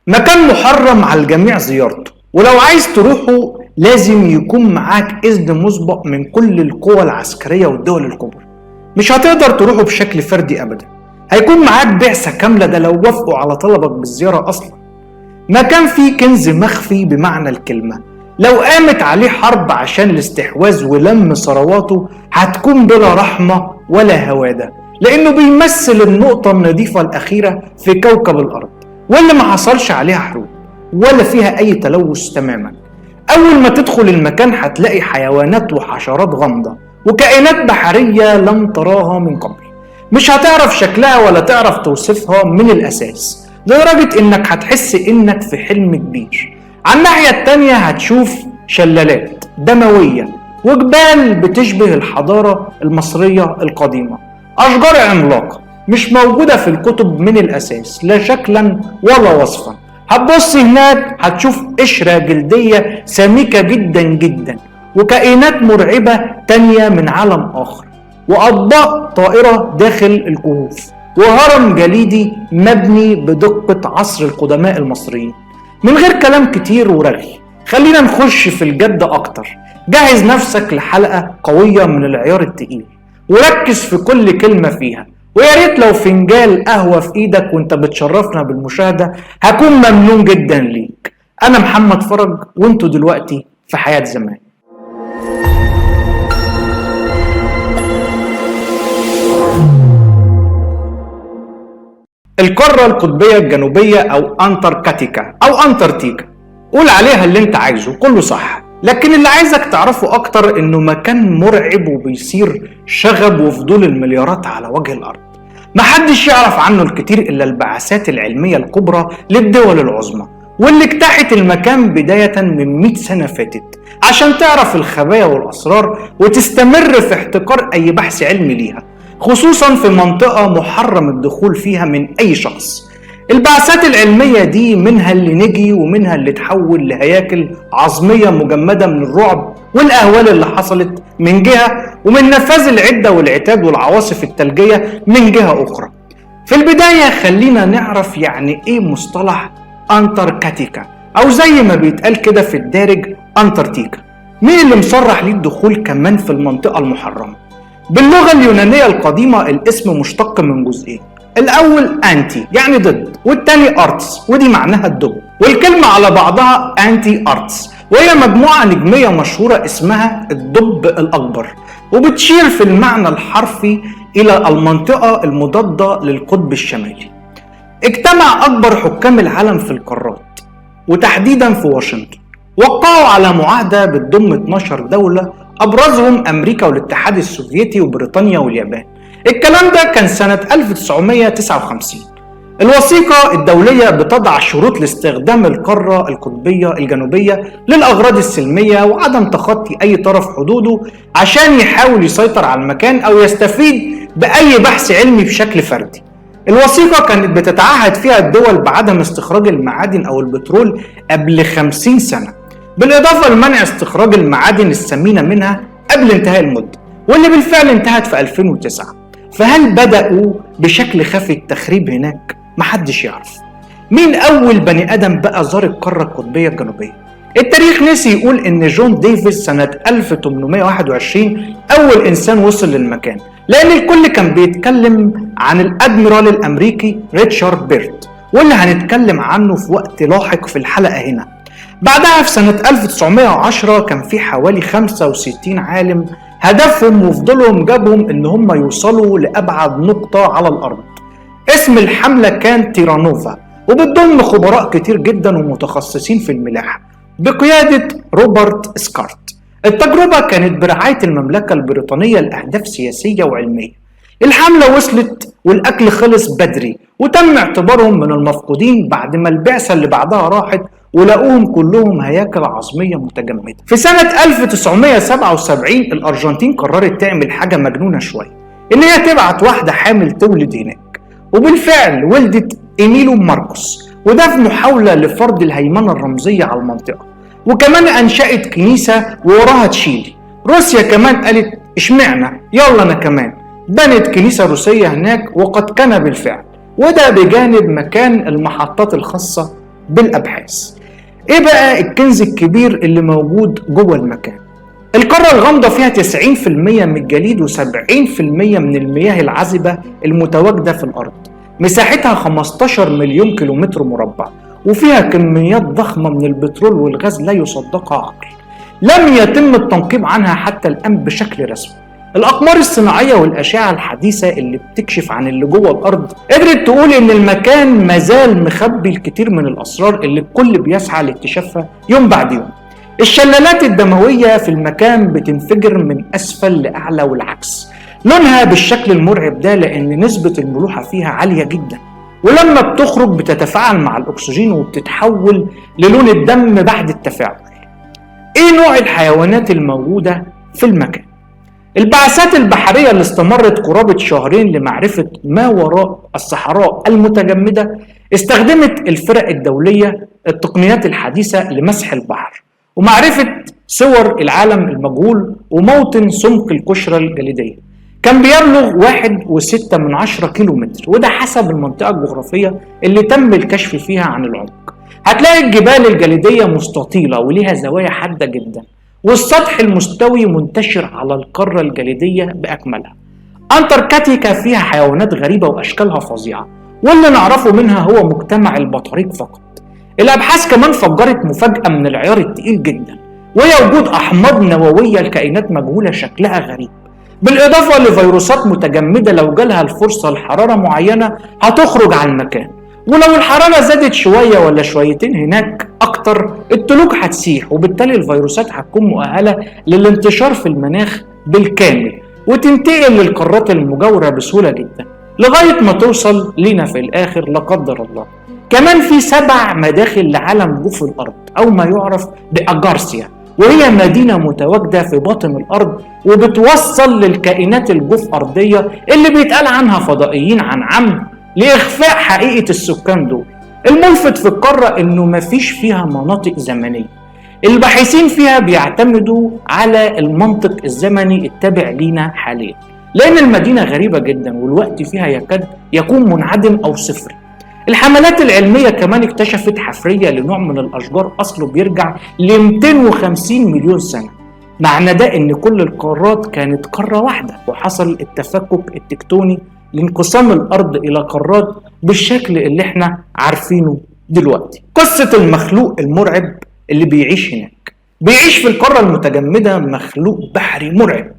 مكان محرم على الجميع زيارته، ولو عايز تروحه لازم يكون معاك إذن مسبق من كل القوى العسكرية والدول الكبرى. مش هتقدر تروحه بشكل فردي أبدا، هيكون معاك بعثة كاملة، ده لو وافقوا على طلبك بالزيارة أصلا. مكان فيه كنز مخفي بمعنى الكلمة، لو قامت عليه حرب عشان الاستحواذ ولم ثرواته هتكون بلا رحمة ولا هوادة، لأنه بيمثل النقطة النظيفة الأخيرة في كوكب الأرض، واللي ما حصلش عليها حروب ولا فيها أي تلوث تماما. أول ما تدخل المكان هتلاقي حيوانات وحشرات غامضة وكائنات بحرية لم تراها من قبل، مش هتعرف شكلها ولا تعرف توصفها من الأساس، لدرجة إنك هتحس إنك في حلم كبير. على الناحية التانية هتشوف شلالات دموية وجبال بتشبه الحضارة المصرية القديمة، أشجار عملاقة مش موجودة في الكتب من الأساس لا شكلا ولا وصفا. هتبص هناك هتشوف قشرة جلدية سميكة جدا جدا وكائنات مرعبة تانية من عالم آخر، وأطباق طائرة داخل الكهوف، وهرم جليدي مبني بدقة عصر القدماء المصريين. من غير كلام كتير ورغي خلينا نخش في الجد أكتر. جهز نفسك لحلقة قوية من العيار التقيل، وركز في كل كلمة فيها، ويا ريت لو فنجان قهوة في ايدك وانت بتشرفنا بالمشاهدة هكون ممنون جدا ليك. انا محمد فرج وانتوا دلوقتي في حياة زمان. القارة القطبية الجنوبية او انتاركتيكا او انتاركتيكا، قول عليها اللي انت عايزه كله صح، لكن اللي عايزك تعرفه اكتر انه مكان مرعب وبيصير شغب وفضول المليارات على وجه الارض. محدش يعرف عنه الكتير الا البعثات العلمية الكبرى للدول العظمى، واللي اجتاحت المكان بداية من 100 سنة فاتت عشان تعرف الخبايا والاسرار وتستمر في احتكار اي بحث علمي ليها، خصوصا في منطقة محرم الدخول فيها من اي شخص. البعثات العلمية دي منها اللي نجي ومنها اللي تحول لهياكل عظمية مجمدة من الرعب والأهوال اللي حصلت من جهة، ومن نفاذ العدة والعتاد والعواصف الثلجية من جهة أخرى. في البداية خلينا نعرف يعني إيه مصطلح أنتاركتيكا، أو زي ما بيتقال كده في الدارج أنتاركتيكا. مين اللي مصرح ليه الدخول كمان في المنطقة المحرمة؟ باللغة اليونانية القديمة الاسم مشتق من جزئين، الأول أنتي يعني ضد، والتاني أرتس ودي معناها الدب، والكلمة على بعضها أنتي أرتس، وهي مجموعة نجمية مشهورة اسمها الدب الأكبر، وبتشير في المعنى الحرفي إلى المنطقة المضادة للقطب الشمالي. اجتمع أكبر حكام العالم في القارات وتحديدا في واشنطن، وقعوا على معاهدة بتضم 12 دولة، أبرزهم أمريكا والاتحاد السوفيتي وبريطانيا واليابان. الكلام ده كان سنة 1959. الوثيقة الدولية بتضع شروط لاستخدام القارة القطبية الجنوبية للأغراض السلمية وعدم تخطي أي طرف حدوده عشان يحاول يسيطر على المكان أو يستفيد بأي بحث علمي بشكل فردي. الوثيقة كانت بتتعهد فيها الدول بعدم استخراج المعادن أو البترول قبل 50 سنة، بالإضافة لمنع استخراج المعادن الثمينة منها قبل انتهاء المدة، واللي بالفعل انتهت في 2009. فهل بدأوا بشكل خفي التخريب هناك؟ محدش يعرف. مين أول بني آدم بقى زار القارة القطبية الجنوبية؟ التاريخ نسي يقول إن جون ديفيس سنة 1821 أول إنسان وصل للمكان، لأن الكل كان بيتكلم عن الأدميرال الأمريكي ريتشارد بيرت، واللي هنتكلم عنه في وقت لاحق في الحلقة هنا. بعدها في سنة 1910 كان في حوالي 65 عالم هدفهم وفضلهم جابهم ان هم يوصلوا لأبعد نقطة على الأرض. اسم الحملة كان تيرانوفا، وبتضم خبراء كتير جدا ومتخصصين في الملاحة بقيادة روبرت سكارت. التجربة كانت برعاية المملكة البريطانية لأهداف سياسية وعلمية. الحملة وصلت والأكل خلص بدري، وتم اعتبارهم من المفقودين بعد ما البعثة اللي بعدها راحت ولقوهم كلهم هياكل عظمية متجمدة. في سنة 1977 الأرجنتين قررت تعمل حاجة مجنونة شوية، إن هي تبعت واحدة حامل تولد هناك، وبالفعل ولدت إيميلو ماركوس، وده في محاولة لفرض الهيمنة الرمزية على المنطقة. وكمان أنشأت كنيسة ووراها تشيلي. روسيا كمان قالت اشمعنا يلا أنا كمان، بنت كنيسة روسية هناك، وقد كان بالفعل، وده بجانب مكان المحطات الخاصة بالأبحاث. إيه بقى الكنز الكبير اللي موجود جوه المكان؟ القارة الغامضة فيها 90% من الجليد و70% من المياه العذبة المتواجدة في الأرض. مساحتها 15 مليون كيلومتر مربع، وفيها كميات ضخمة من البترول والغاز لا يصدقها عقل. لم يتم التنقيب عنها حتى الآن بشكل رسمي. الأقمار الصناعية والأشعة الحديثة اللي بتكشف عن اللي جوه الأرض قدرت تقول إن المكان مازال مخبي الكثير من الأسرار اللي الكل بيسعى لاكتشافها يوم بعد يوم. الشلالات الدموية في المكان بتنفجر من أسفل لأعلى والعكس، لونها بالشكل المرعب ده لأن نسبة الملوحة فيها عالية جدا، ولما بتخرج بتتفاعل مع الأكسجين وبتتحول للون الدم بعد التفاعل. إيه نوع الحيوانات الموجودة في المكان؟ البعثات البحرية اللي استمرت قرابة شهرين لمعرفة ما وراء الصحراء المتجمدة استخدمت الفرق الدولية التقنيات الحديثة لمسح البحر ومعرفة صور العالم المجهول وموطن سمك القشرة الجليدية. كان بيبلغ 1.6 كيلومتر، وده حسب المنطقة الجغرافية اللي تم الكشف فيها عن العمق. هتلاقي الجبال الجليدية مستطيلة وليها زوايا حادة جدا، والسطح المستوي منتشر على القارة الجليدية بأكملها. أنتاركتيكا فيها حيوانات غريبة وأشكالها فظيعة، واللي نعرفه منها هو مجتمع البطاريق فقط. الأبحاث كمان فجرت مفاجأة من العيار التقيل جدا، وهي وجود أحماض نووية لكائنات مجهولة شكلها غريب، بالإضافة لفيروسات متجمدة لو جالها الفرصة لحرارة معينة هتخرج على المكان، ولو الحرارة زادت شوية ولا شويتين هناك أكتر التلوج هتسيح، وبالتالي الفيروسات هتكون مؤهلة للانتشار في المناخ بالكامل وتنتقل للقارات المجاورة بسهولة جدا لغاية ما توصل لنا في الآخر لا قدر الله. كمان في 7 مداخل لعالم جوف الأرض أو ما يعرف بأجارسيا، وهي مدينة متواجدة في باطن الأرض وبتوصل للكائنات الجوف أرضية اللي بيتقال عنها فضائيين عن عمد لإخفاء حقيقة السكان دول. الملفت في القارة إنه مفيش فيها مناطق زمنية، الباحثين فيها بيعتمدوا على المنطق الزمني التابع لينا حاليا، لأن المدينة غريبة جدا والوقت فيها يكاد يكون منعدم أو صفر. الحملات العلمية كمان اكتشفت حفرية لنوع من الأشجار أصله بيرجع ل 250 مليون سنة. معنى ده إن كل القارات كانت قارة واحدة، وحصل التفكك التكتوني لانقسام الأرض إلى قارات بالشكل اللي احنا عارفينه دلوقتي. قصة المخلوق المرعب اللي بيعيش هناك. بيعيش في القارة المتجمدة مخلوق بحري مرعب،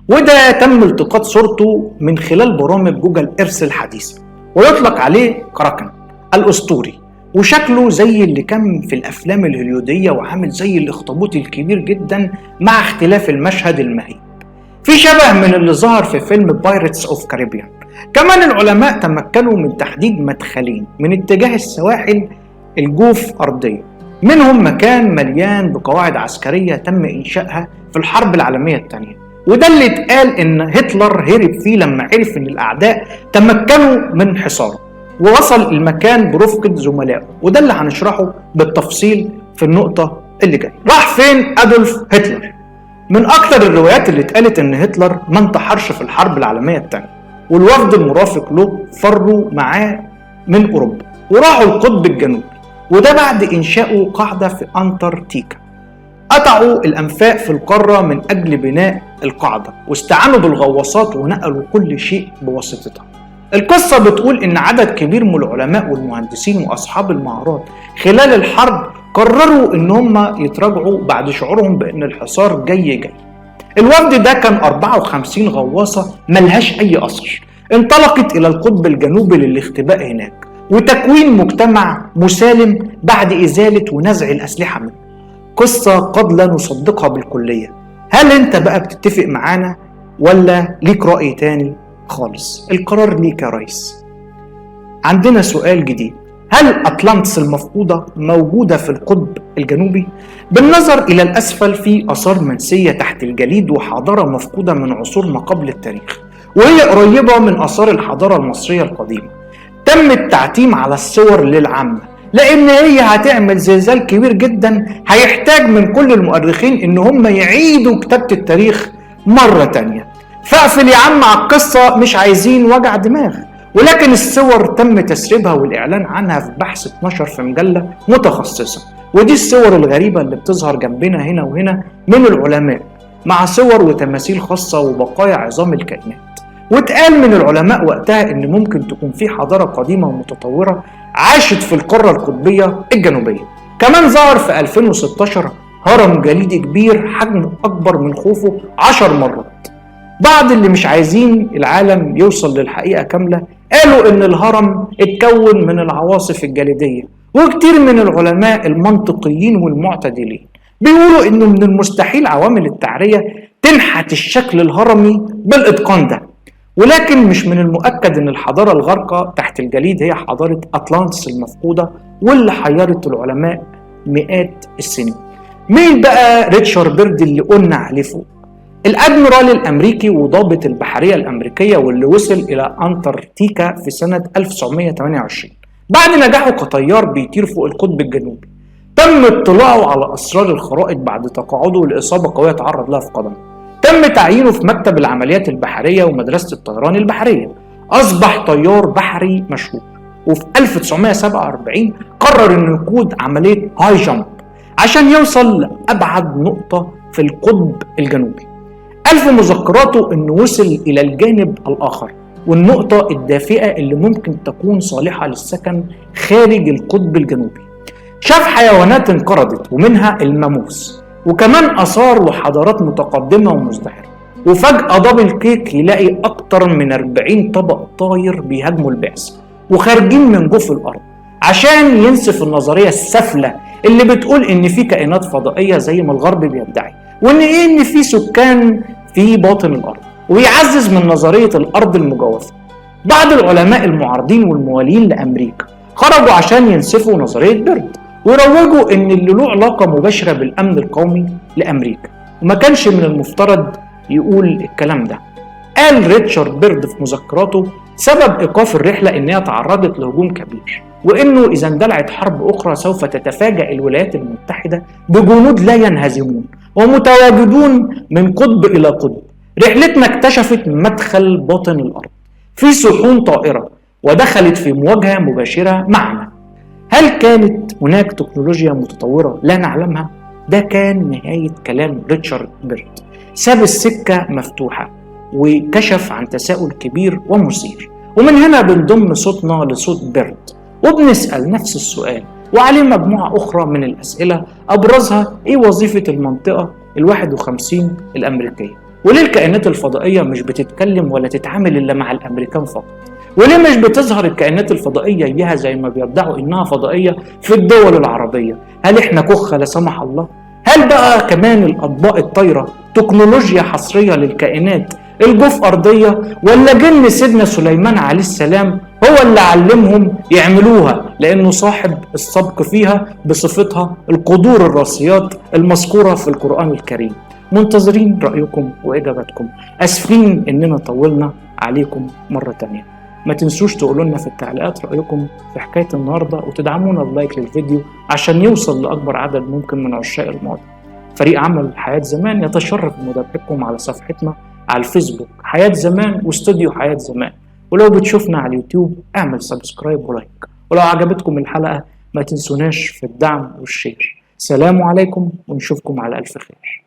وده تم التقاط صورته من خلال برامج جوجل إيرث الحديثة، ويطلق عليه كراكن الأسطوري، وشكله زي اللي كان في الأفلام الهوليودية وعامل زي الأخطبوط الكبير جدا مع اختلاف المشهد المهيب، في شبه من اللي ظهر في فيلم بايرتس اوف كاريبيان. كمان العلماء تمكنوا من تحديد مدخلين من اتجاه السواحل الجوف أرضية، منهم مكان مليان بقواعد عسكرية تم إنشائها في الحرب العالمية الثانية، وده اللي اتقال إن هتلر هرب فيه لما عرف إن الأعداء تمكنوا من حصاره، ووصل المكان برفقة زملائه، وده اللي هنشرحه بالتفصيل في النقطة اللي جاية. راح فين أدولف هتلر؟ من أكتر الروايات اللي اتقالت إن هتلر ما انتحرش في الحرب العالمية الثانية، والوفد المرافق له فروا معاه من أوروبا وراحوا القطب الجنوبي، وده بعد إنشاء قاعدة في أنتاركتيكا. قطعوا الأنفاق في القارة من أجل بناء القاعدة، واستعانوا بالغواصات ونقلوا كل شيء بواسطتها. القصة بتقول إن عدد كبير من العلماء والمهندسين وأصحاب المهارات خلال الحرب قرروا إن هم يتراجعوا بعد شعورهم بإن الحصار جاي. الوفد ده كان 54 غواصة ملهاش أي أثر، انطلقت إلى القطب الجنوبي للاختباء هناك وتكوين مجتمع مسالم بعد إزالة ونزع الأسلحة منه. قصة قد لا نصدقها بالكلية. هل أنت بقى بتتفق معانا ولا ليك رأي تاني خالص؟ القرار ليك يا ريس. عندنا سؤال جديد: هل أطلانتس المفقودة موجودة في القطب الجنوبي؟ بالنظر إلى الأسفل في آثار منسية تحت الجليد وحضارة مفقودة من عصور ما قبل التاريخ، وهي قريبة من آثار الحضارة المصرية القديمة. تم التعتيم على الصور للعامة لأن هي هتعمل زلزال كبير جدا هيحتاج من كل المؤرخين إن هم يعيدوا كتابة التاريخ مرة تانية. فاقفل يا عم على القصة، مش عايزين وجع دماغ. ولكن الصور تم تسريبها والإعلان عنها في بحث اتنشر في مجلة متخصصة. ودي الصور الغريبة اللي بتظهر جنبنا هنا وهنا من العلماء، مع صور وتماثيل خاصة وبقايا عظام الكائنات. واتقال من العلماء وقتها إن ممكن تكون في حضارة قديمة ومتطورة عاشت في القارة القطبية الجنوبية. كمان ظهر في 2016 هرم جليدي كبير حجمه أكبر من خوفو 10 مرات. بعض اللي مش عايزين العالم يوصل للحقيقة كاملة قالوا إن الهرم اتكون من العواصف الجليدية، وكتير من العلماء المنطقيين والمعتدلين بيقولوا إنه من المستحيل عوامل التعرية تنحت الشكل الهرمي بالإتقان ده. ولكن مش من المؤكد إن الحضارة الغارقة تحت الجليد هي حضارة أطلانتس المفقودة واللي حيرت العلماء مئات السنين. مين بقى ريتشارد بيرد اللي قلنا عليه فوق؟ الأدميرال الأمريكي وضابط البحرية الأمريكية واللي وصل إلى أنتاركتيكا في سنة 1928 بعد نجاحه كطيار بيطير فوق القطب الجنوبي. تم اطلاعه على أسرار الخرائط بعد تقاعده لإصابة قوية تعرض لها في قدمه. تم تعيينه في مكتب العمليات البحرية ومدرسة الطيران البحرية. أصبح طيار بحري مشهور، وفي 1947 قرر إنه يقود عملية هاي جامب عشان يوصل لأبعد نقطة في القطب الجنوبي. ألف مذكراته إنه وصل إلى الجانب الآخر والنقطة الدافئة اللي ممكن تكون صالحة للسكن خارج القطب الجنوبي. شاف حيوانات انقرضت ومنها الماموس، وكمان آثار وحضارات متقدمة ومزدهرة. وفجأة دبل كيك يلاقي أكتر من 40 طبق طاير بيهاجموا البعثة وخارجين من جوف الأرض عشان ينسف النظرية السافلة اللي بتقول إن في كائنات فضائية زي ما الغرب بيدعي، وإن في سكان في باطن الأرض، ويعزز من نظرية الأرض المجوفة. بعض العلماء المعارضين والموالين لأمريكا خرجوا عشان ينسفوا نظرية بيرد ويروجوا إن اللي له علاقة مباشرة بالأمن القومي لأمريكا، وما كانش من المفترض يقول الكلام ده. قال ريتشارد بيرد في مذكراته سبب إيقاف الرحلة إنها تعرضت لهجوم كبير، وإنه إذا اندلعت حرب أخرى سوف تتفاجأ الولايات المتحدة بجنود لا ينهزمون ومتواجدون من قطب إلى قطب. رحلتنا اكتشفت مدخل باطن الأرض في صحون طائرة ودخلت في مواجهة مباشرة معنا. هل كانت هناك تكنولوجيا متطورة لا نعلمها؟ ده كان نهاية كلام ريتشارد بيرد. ساب السكة مفتوحة وكشف عن تساؤل كبير ومثير، ومن هنا بنضم صوتنا لصوت بيرد وبنسأل نفس السؤال وعليه مجموعة أخرى من الأسئلة أبرزها إيه وظيفة المنطقة 51 الأمريكية؟ وليه الكائنات الفضائية مش بتتكلم ولا تتعامل إلا مع الأمريكان فقط؟ وليه مش بتظهر الكائنات الفضائية إياها زي ما بيدعوا إنها فضائية في الدول العربية؟ هل إحنا كخة لا سمح الله؟ هل بقى كمان الأطباق الطايرة تكنولوجيا حصرية للكائنات الجوف أرضية، ولا جن سيدنا سليمان عليه السلام هو اللي علمهم يعملوها لأنه صاحب السبق فيها بصفتها القدور الراسيات المذكورة في القرآن الكريم؟ منتظرين رأيكم وإجاباتكم. أسفين إننا طولنا عليكم مرة تانية. ما تنسوش تقولوا لنا في التعليقات رأيكم في حكاية النهاردة، وتدعمونا بلايك للفيديو عشان يوصل لأكبر عدد ممكن من عشاق الماضي. فريق عمل حياة زمان يتشرف بمتابعتكم على صفحتنا على الفيسبوك حياة زمان واستوديو حياة زمان، ولو بتشوفنا على اليوتيوب اعمل سبسكرايب ولايك، ولو عجبتكم الحلقة ما تنسوناش في الدعم والشير. سلام عليكم ونشوفكم على ألف خير.